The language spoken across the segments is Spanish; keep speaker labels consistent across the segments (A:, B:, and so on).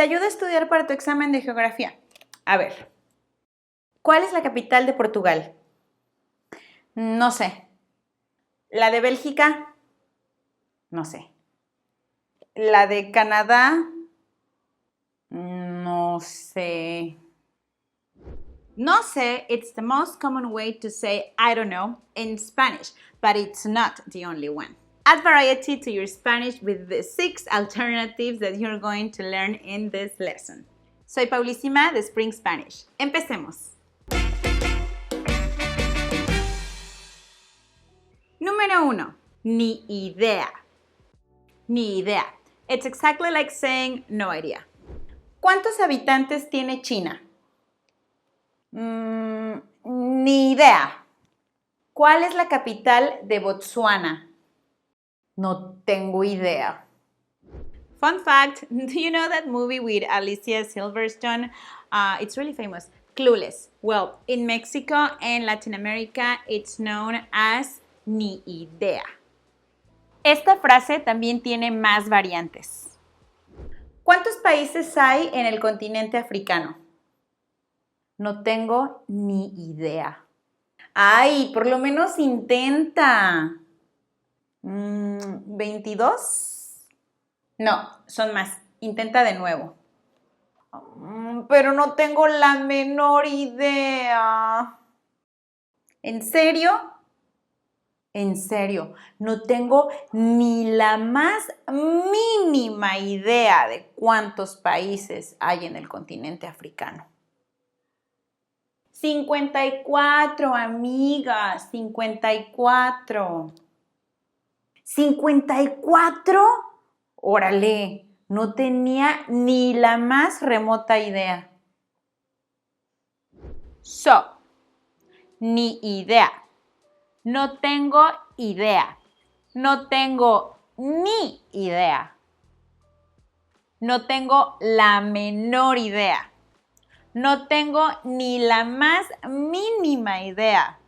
A: Te ayuda a estudiar para tu examen de geografía. A ver, ¿cuál es la capital de Portugal? No sé. ¿La de Bélgica? No sé. ¿La de Canadá? No sé. No sé, it's the most common way to say I don't know in Spanish, but it's not the only one. Add variety to your Spanish with the 6 alternatives that you're going to learn in this lesson. Soy Paulísima de Spring Spanish. Empecemos. Número 1. Ni idea. Ni idea. It's exactly like saying no idea. ¿Cuántos habitantes tiene China? Ni idea. ¿Cuál es la capital de Botsuana? No tengo idea. Fun fact, do you know that movie with Alicia Silverstone? It's really famous. Clueless. Well, in Mexico and Latin America, it's known as ni idea. Esta frase también tiene más variantes. ¿Cuántos países hay en el continente africano? No tengo ni idea. Ay, por lo menos intenta. ¿22? No, son más. Intenta de nuevo. Pero no tengo la menor idea. ¿En serio? En serio, no tengo ni la más mínima idea de cuántos países hay en el continente africano. 54, amigas, 54. ¿54? Órale, no tenía ni la más remota idea. So, ni idea. No tengo idea. No tengo ni idea. No tengo la menor idea. No tengo ni la más mínima idea.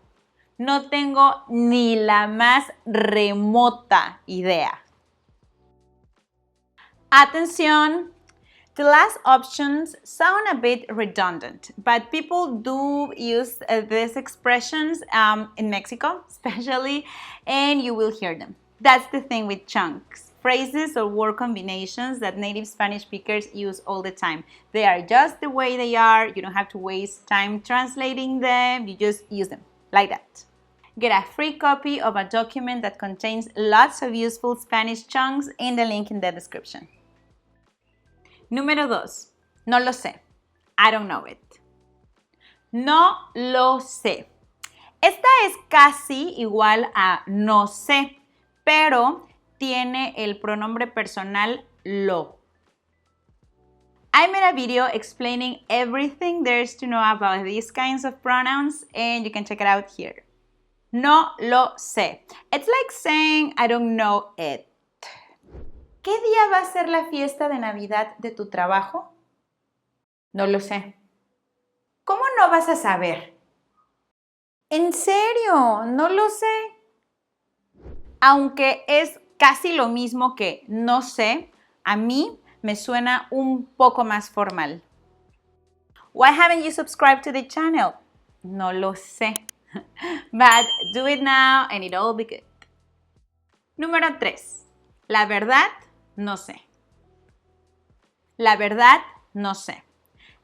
A: No tengo ni la más remota idea. Atención! The last options sound a bit redundant, but people do use these expressions in Mexico, especially, and you will hear them. That's the thing with chunks, phrases or word combinations that native Spanish speakers use all the time. They are just the way they are. You don't have to waste time translating them. You just use them like that. Get a free copy of a document that contains lots of useful Spanish chunks in the link in the description. Número 2. No lo sé. I don't know it. No lo sé. Esta es casi igual a no sé, pero tiene el pronombre personal lo. I made a video explaining everything there is to know about these kinds of pronouns, and you can check it out here. No lo sé. It's like saying I don't know it. ¿Qué día va a ser la fiesta de Navidad de tu trabajo? No lo sé. ¿Cómo no vas a saber? ¿En serio? No lo sé. Aunque es casi lo mismo que no sé, a mí me suena un poco más formal. Why haven't you subscribed to the channel? No lo sé. But do it now and it'll all be good. Número 3. La verdad, no sé. La verdad, no sé.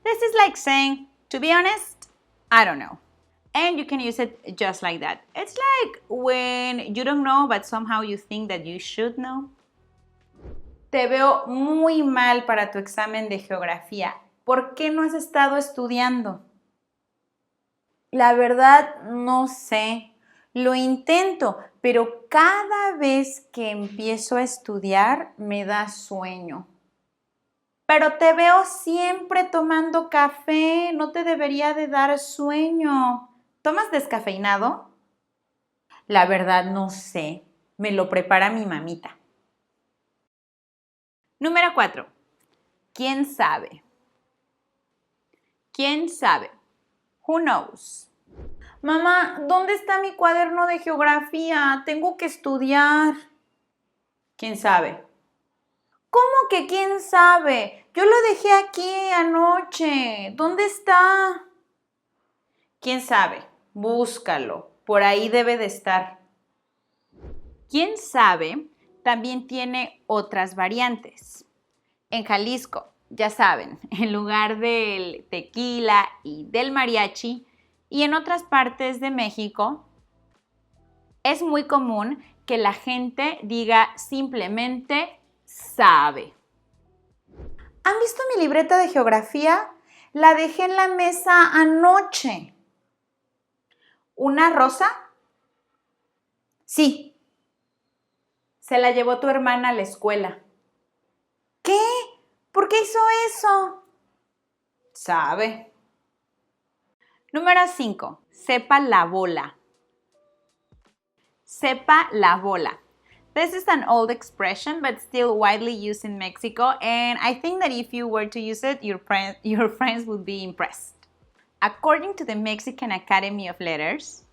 A: This is like saying, to be honest, I don't know. And you can use it just like that. It's like when you don't know, but somehow you think that you should know. Te veo muy mal para tu examen de geografía. ¿Por qué no has estado estudiando? La verdad, no sé. Lo intento, pero cada vez que empiezo a estudiar me da sueño. Pero te veo siempre tomando café, no te debería de dar sueño. ¿Tomas descafeinado? La verdad no sé, me lo prepara mi mamita. Número 4. ¿Quién sabe? ¿Quién sabe? Who knows? Mamá, ¿dónde está mi cuaderno de geografía? Tengo que estudiar. ¿Quién sabe? ¿Cómo que quién sabe? Yo lo dejé aquí anoche. ¿Dónde está? ¿Quién sabe? Búscalo. Por ahí debe de estar. ¿Quién sabe? También tiene otras variantes. En Jalisco, ya saben, en lugar del tequila y del mariachi, y en otras partes de México, es muy común que la gente diga simplemente sabe. ¿Han visto mi libreta de geografía? La dejé en la mesa anoche. ¿Una rosa? Sí. Se la llevó tu hermana a la escuela. ¿Qué? ¿Por qué hizo eso? Sabe. Número 5. Sepa la bola. Sepa la bola. This is an old expression, but still widely used in Mexico, and I think that if you were to use it, your friends would be impressed. According to the Mexican Academy of Letters,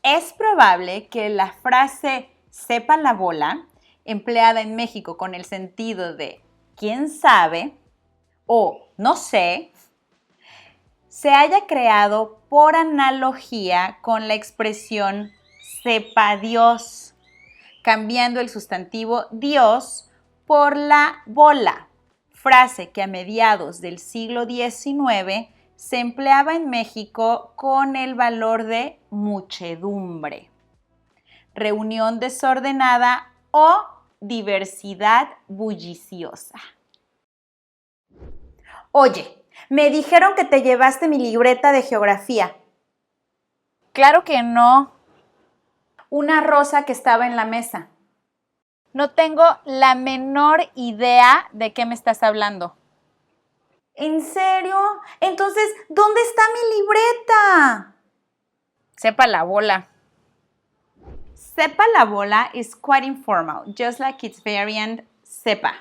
A: es probable que la frase sepa la bola, empleada en México con el sentido de quién sabe o no sé, se haya creado por analogía con la expresión sepa Dios, cambiando el sustantivo Dios por la bola, frase que a mediados del siglo XIX se empleaba en México con el valor de muchedumbre, reunión desordenada o diversidad bulliciosa. Oye, me dijeron que te llevaste mi libreta de geografía. Claro que no. Una rosa que estaba en la mesa. No tengo la menor idea de qué me estás hablando. ¿En serio? Entonces, ¿dónde está mi libreta? Sepa la bola. Sepa la bola is quite informal, just like its variant sepa.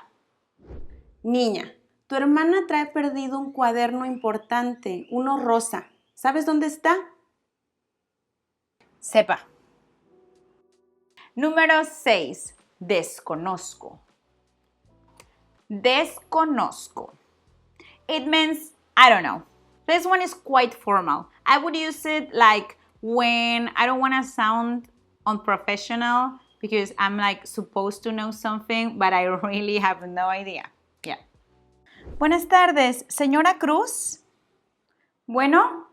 A: Niña, tu hermana trae perdido un cuaderno importante, uno rosa. ¿Sabes dónde está? Sepa. Número 6. Desconozco. Desconozco. It means I don't know. This one is quite formal. I would use it like when I don't want to sound unprofessional because I'm like supposed to know something, but I really have no idea. Yeah. Buenas tardes, señora Cruz. Bueno.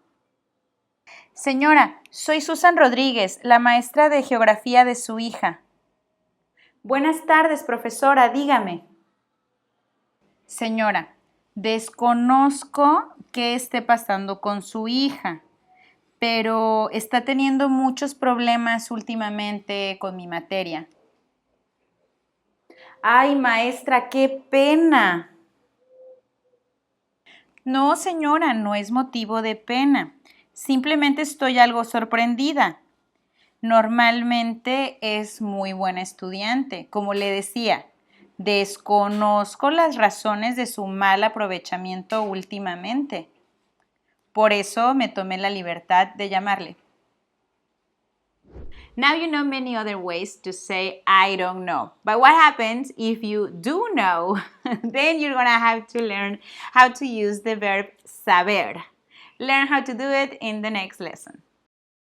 A: Señora, soy Susan Rodríguez, la maestra de geografía de su hija. Buenas tardes, profesora, dígame. Señora, desconozco qué esté pasando con su hija, pero está teniendo muchos problemas últimamente con mi materia. Ay, maestra, qué pena. No, señora, no es motivo de pena. Simplemente estoy algo sorprendida. Normalmente es muy buena estudiante. Como le decía, desconozco las razones de su mal aprovechamiento últimamente. Por eso me tomé la libertad de llamarle. Now you know many other ways to say I don't know. But what happens if you do know? Then you're gonna have to learn how to use the verb saber. Learn how to do it in the next lesson.